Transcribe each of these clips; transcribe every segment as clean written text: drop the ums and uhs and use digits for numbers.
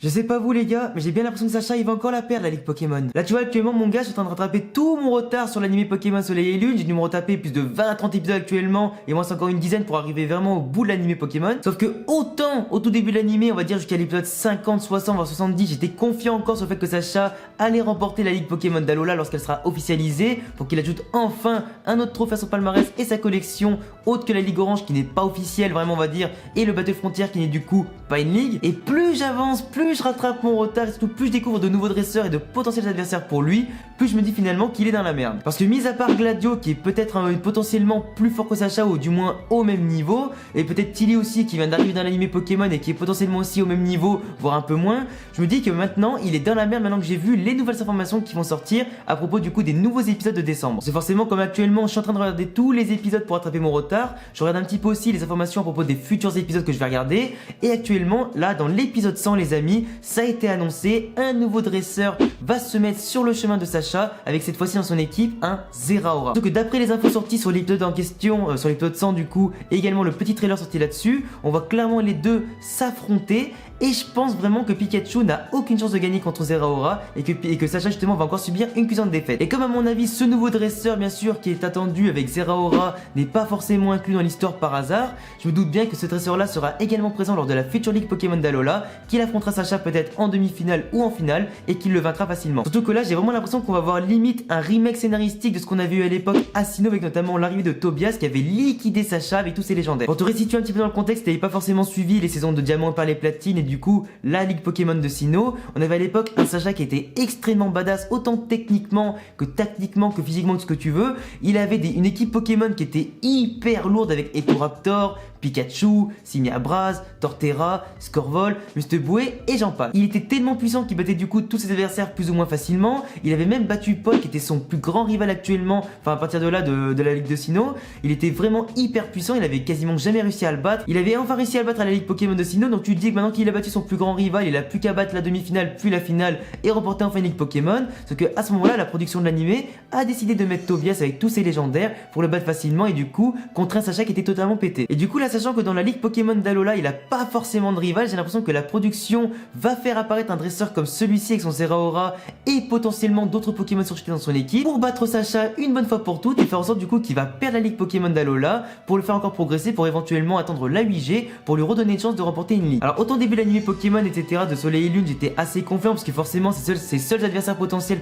Je sais pas vous les gars, mais j'ai bien l'impression que Sacha il va encore la perdre la ligue Pokémon. Là tu vois actuellement mon gars, je suis en train de rattraper tout mon retard sur l'anime Pokémon Soleil et Lune. J'ai dû me retaper plus de 20 à 30 épisodes actuellement, et moi c'est encore une dizaine pour arriver vraiment au bout de l'anime Pokémon. Sauf que autant au tout début de l'anime, on va dire jusqu'à l'épisode 50, 60, voire 70, j'étais confiant encore sur le fait que Sacha allait remporter la ligue Pokémon d'Alola lorsqu'elle sera officialisée, pour qu'il ajoute enfin un autre trophée à son palmarès et sa collection, autre que la ligue orange qui n'est pas officielle vraiment on va dire, et le Battle Frontier qui n'est du coup pas une ligue. Et plus j'avance, plus je rattrape mon retard, et surtout plus je découvre de nouveaux dresseurs et de potentiels adversaires pour lui, plus je me dis finalement qu'il est dans la merde. Parce que mis à part Gladio qui est peut-être potentiellement plus fort que Sacha, ou du moins au même niveau, et peut-être Tilly aussi qui vient d'arriver dans l'anime Pokémon et qui est potentiellement aussi au même niveau, voire un peu moins, je me dis que maintenant il est dans la merde maintenant que j'ai vu les nouvelles informations qui vont sortir à propos du coup des nouveaux épisodes de décembre. C'est forcément comme actuellement je suis en train de regarder tous les épisodes pour rattraper mon retard, je regarde un petit peu aussi les informations à propos des futurs épisodes que je vais regarder, et actuellement là dans l'épisode 100 les amis, ça a été annoncé, un nouveau dresseur va se mettre sur le chemin de Sacha avec cette fois-ci dans son équipe un Zeraora. Donc d'après les infos sorties sur l'épisode en question, sur l'épisode 100 du coup, et également le petit trailer sorti là-dessus, on voit clairement les deux s'affronter. Et je pense vraiment que Pikachu n'a aucune chance de gagner contre Zeraora et que Sacha justement va encore subir une cuisante défaite. Et comme à mon avis ce nouveau dresseur bien sûr qui est attendu avec Zeraora n'est pas forcément inclus dans l'histoire par hasard, je me doute bien que ce dresseur là sera également présent lors de la future Ligue Pokémon d'Alola, qu'il affrontera Sacha peut-être en demi-finale ou en finale et qu'il le vaincra facilement. Surtout que là j'ai vraiment l'impression qu'on va voir limite un remake scénaristique de ce qu'on a vu à l'époque à Sinnoh, avec notamment l'arrivée de Tobias qui avait liquidé Sacha avec tous ses légendaires. Pour te resituer un petit peu dans le contexte, t'avais pas forcément suivi les saisons de Diamant par les platines et du coup la ligue Pokémon de Sinnoh, on avait à l'époque un Sacha qui était extrêmement badass, autant techniquement que tactiquement que physiquement, que ce que tu veux. Il avait une équipe Pokémon qui était hyper lourde avec Etoraptor, Pikachu, Simiabras, Torterra, Scorvol, Musteboué et j'en passe. Il était tellement puissant qu'il battait du coup tous ses adversaires plus ou moins facilement. Il avait même battu Paul qui était son plus grand rival actuellement, enfin à partir de là de la ligue de Sinnoh. Il était vraiment hyper puissant, il avait quasiment jamais réussi à le battre. Il avait enfin réussi à le battre à la ligue Pokémon de Sinnoh, donc tu te dis que maintenant qu'il a battu son plus grand rival, il a plus qu'à battre la demi-finale puis la finale et remporter enfin une ligue Pokémon. Sauf que à ce moment-là, la production de l'animé a décidé de mettre Tobias avec tous ses légendaires pour le battre facilement et du coup contre un Sacha qui était totalement pété. Et du coup là, sachant que dans la ligue Pokémon d'Alola il a pas forcément de rival, j'ai l'impression que la production va faire apparaître un dresseur comme celui-ci avec son Zeraora et potentiellement d'autres Pokémon surjetés dans son équipe pour battre Sacha une bonne fois pour toutes et faire en sorte du coup qu'il va perdre la ligue Pokémon d'Alola pour le faire encore progresser, pour éventuellement attendre la 8G pour lui redonner une chance de remporter une ligue. Alors autant début de l'anime Pokémon etc de Soleil et Lune j'étais assez confiant parce que forcément ses seuls adversaires potentiels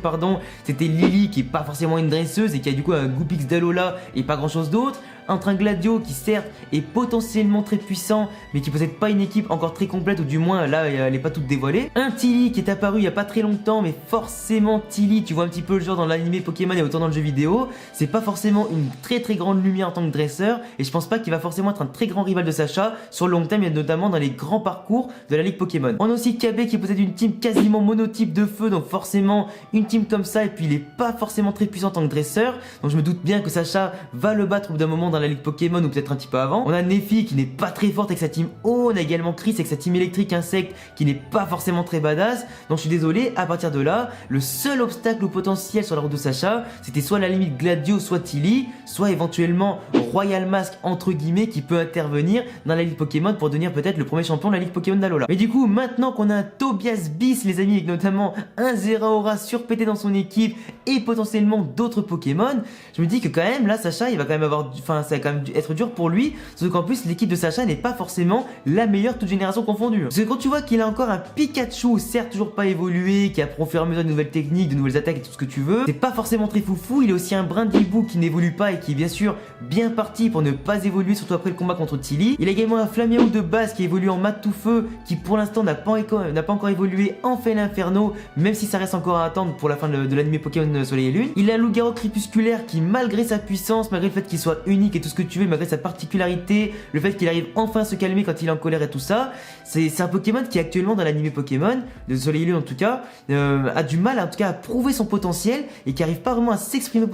c'était Lily qui est pas forcément une dresseuse et qui a du coup un Goopix d'Alola et pas grand chose d'autre, entre un Gladio qui certes est potentiellement très puissant mais qui possède pas une équipe encore très complète, ou du moins là elle est pas toute dévoilée, un Tilly qui est apparu il y a pas très longtemps, mais forcément Tilly tu vois un petit peu le genre dans l'anime Pokémon et autant dans le jeu vidéo, c'est pas forcément une très grande lumière en tant que dresseur et je pense pas qu'il va forcément être un très grand rival de Sacha sur le long terme et notamment dans les grands parcours de la ligue Pokémon. On a aussi KB qui possède une team quasiment monotype de feu, donc forcément une team comme ça, et puis il est pas forcément très puissant en tant que dresseur, donc je me doute bien que Sacha va le battre au bout d'un moment dans la ligue Pokémon ou peut-être un petit peu avant. On a Nefi qui n'est pas très forte avec sa team O, on a également Chris avec sa team électrique insecte qui n'est pas forcément très badass, donc je suis désolé, à partir de là le seul obstacle au potentiel sur la route de Sacha c'était soit la limite Gladio, soit Tilly, soit éventuellement Royal Mask entre guillemets qui peut intervenir dans la ligue Pokémon pour devenir peut-être le premier champion de la ligue Pokémon d'Alola. Mais du coup maintenant qu'on a un Tobias Bis les amis, avec notamment un Zeraora surpété dans son équipe et potentiellement d'autres Pokémon, je me dis que quand même là Sacha il va quand même avoir, enfin ça va quand même être dur pour lui, sauf qu'en plus l'équipe de Sacha n'est pas forcément la meilleure toute génération confondue. Parce que quand tu vois qu'il a encore un Pikachu certes toujours pas évolué, qui apprend au fur et à mesure de nouvelles techniques, de nouvelles attaques et tout ce que tu veux, c'est pas forcément très foufou. Il est aussi un Brindibou qui n'évolue pas et qui est bien sûr bien parti pour ne pas évoluer, surtout après le combat contre Tilly. Il a également un Flamiaou de base qui évolue en mat tout feu, qui pour l'instant n'a pas encore évolué en Fel Inferno, même si ça reste encore à attendre pour la fin de l'anime Pokémon Soleil et Lune. Il a un Loup-Garou crépusculaire qui, malgré sa puissance, malgré le fait qu'il soit unique et tout ce que tu veux, malgré sa particularité, le fait qu'il arrive enfin à se calmer quand il est en colère et tout ça, c'est un Pokémon qui actuellement dans l'anime Pokémon, de Soleil et Lune en tout cas, a du mal en tout cas à prouver son potentiel et qui arrive pas vraiment à s'exprimer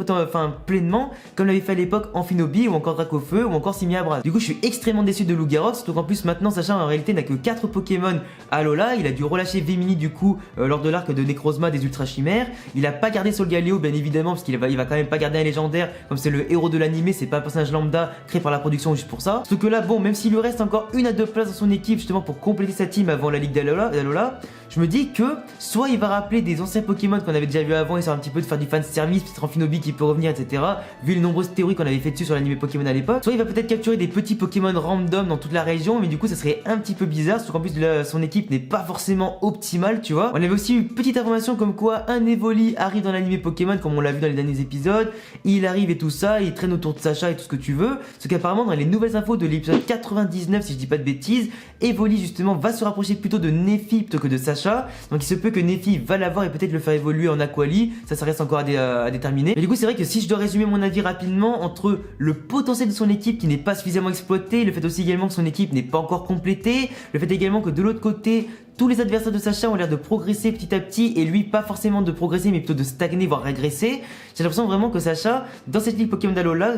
pleinement comme l'avait fait à l'époque Amphinobi ou encore Dracofeu ou encore Simiabras. Du coup je suis extrêmement déçu de Lugarox, surtout qu'en plus maintenant Sacha en réalité n'a que 4 Pokémon à Alola. Il a dû relâcher Vemini du coup lors de l'arc de Necrozma des Ultra Chimères. Il a pas gardé Solgaleo bien évidemment parce qu'il va quand même pas garder un légendaire, comme c'est le héros de l'anime, c'est pas un personnage lambda créé par la production juste pour ça. Sauf que là bon, même s'il lui reste encore 1 à 2 places dans son équipe justement pour compléter sa team avant la ligue d'Alola, je me dis que soit il va rappeler des anciens Pokémon qu'on avait déjà vu avant, histoire un petit peu de faire du fan service, peut-être Amphinobi qui peut revenir, etc. Vu les nombreuses théories qu'on avait fait dessus sur l'anime Pokémon à l'époque. Soit il va peut-être capturer des petits Pokémon random dans toute la région, mais du coup ça serait un petit peu bizarre, surtout qu'en plus son équipe n'est pas forcément optimale, tu vois. On avait aussi eu une petite information comme quoi un Evoli arrive dans l'anime Pokémon, comme on l'a vu dans les derniers épisodes. Il arrive et tout ça, il traîne autour de Sacha et tout ce que tu veux. Ce qu'apparemment dans les nouvelles infos de l'épisode 99, si je dis pas de bêtises, Evoli justement va se rapprocher plutôt de Néphi plutôt que de Sacha. Donc il se peut que Néphi va l'avoir et peut-être le faire évoluer en Aquali. Ça reste encore à déterminer. Mais du coup c'est vrai que si je dois résumer mon avis rapidement, entre le potentiel de son équipe qui n'est pas suffisamment exploité, le fait aussi également que son équipe n'est pas encore complétée, le fait également que de l'autre côté, tous les adversaires de Sacha ont l'air de progresser petit à petit et lui pas forcément de progresser mais plutôt de stagner voire régresser. J'ai l'impression vraiment que Sacha dans cette ligue Pokémon d'Alola,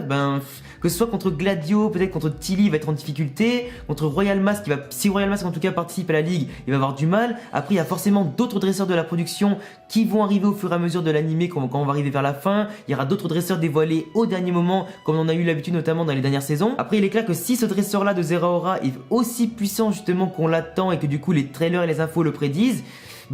que ce soit contre Gladio, peut-être contre Tilly il va être en difficulté, contre Royal Mask si Royal Mask en tout cas participe à la ligue il va avoir du mal. Après il y a forcément d'autres dresseurs de la production qui vont arriver au fur et à mesure de l'animé quand on va arriver vers la fin. Il y aura d'autres dresseurs dévoilés au dernier moment comme on a eu l'habitude notamment dans les dernières saisons. Après il est clair que si ce dresseur là de Zeraora est aussi puissant justement qu'on l'attend et que du coup les trailers et les infos le prédisent,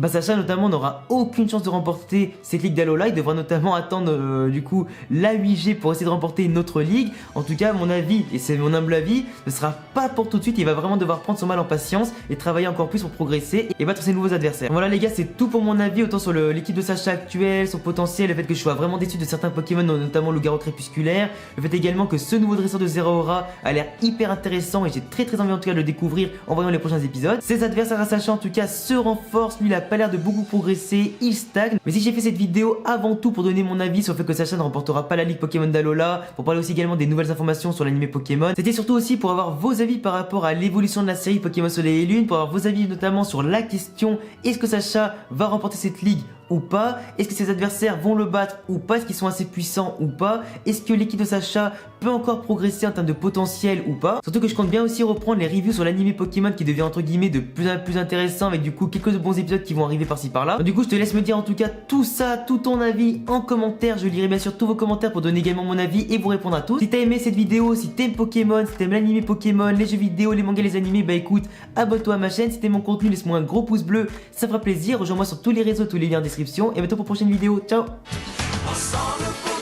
Sacha notamment n'aura aucune chance de remporter cette ligue d'Alola. Il devra notamment attendre du coup la 8G pour essayer de remporter une autre ligue. En tout cas mon avis, et c'est mon humble avis, ne sera pas pour tout de suite. Il va vraiment devoir prendre son mal en patience et travailler encore plus pour progresser et battre ses nouveaux adversaires. Voilà les gars, c'est tout pour mon avis autant sur l'équipe de Sacha actuelle, son potentiel, le fait que je sois vraiment déçu de certains Pokémon, notamment le Garou crépusculaire, le fait également que ce nouveau dresseur de Zeraora a l'air hyper intéressant et j'ai très envie en tout cas de le découvrir en voyant les prochains épisodes. Ses adversaires à Sacha en tout cas se renforcent, lui il a pas l'air de beaucoup progresser, il stagne. Mais si j'ai fait cette vidéo avant tout pour donner mon avis sur le fait que Sacha ne remportera pas la ligue Pokémon d'Alola, pour parler aussi également des nouvelles informations sur l'anime Pokémon, c'était surtout aussi pour avoir vos avis par rapport à l'évolution de la série Pokémon Soleil et Lune, pour avoir vos avis notamment sur la question est-ce que Sacha va remporter cette ligue ou pas, est-ce que ses adversaires vont le battre ou pas, est-ce qu'ils sont assez puissants ou pas, est-ce que l'équipe de Sacha peut encore progresser en termes de potentiel ou pas. Surtout que je compte bien aussi reprendre les reviews sur l'anime Pokémon qui devient entre guillemets de plus en plus intéressant avec du coup quelques bons épisodes qui vont arriver par-ci par-là. Du coup je te laisse me dire en tout cas tout ça, tout ton avis en commentaire, je lirai bien sûr tous vos commentaires pour donner également mon avis et vous répondre à tous. Si t'as aimé cette vidéo, si t'aimes Pokémon, si t'aimes l'anime Pokémon, les jeux vidéo, les mangas, les animés, écoute, abonne-toi à ma chaîne, si t'aimes mon contenu laisse-moi un gros pouce bleu, ça fera plaisir, rejoins-moi sur tous les réseaux, tous les liens en description et à bientôt pour une prochaine vidéo, ciao. Ensemble.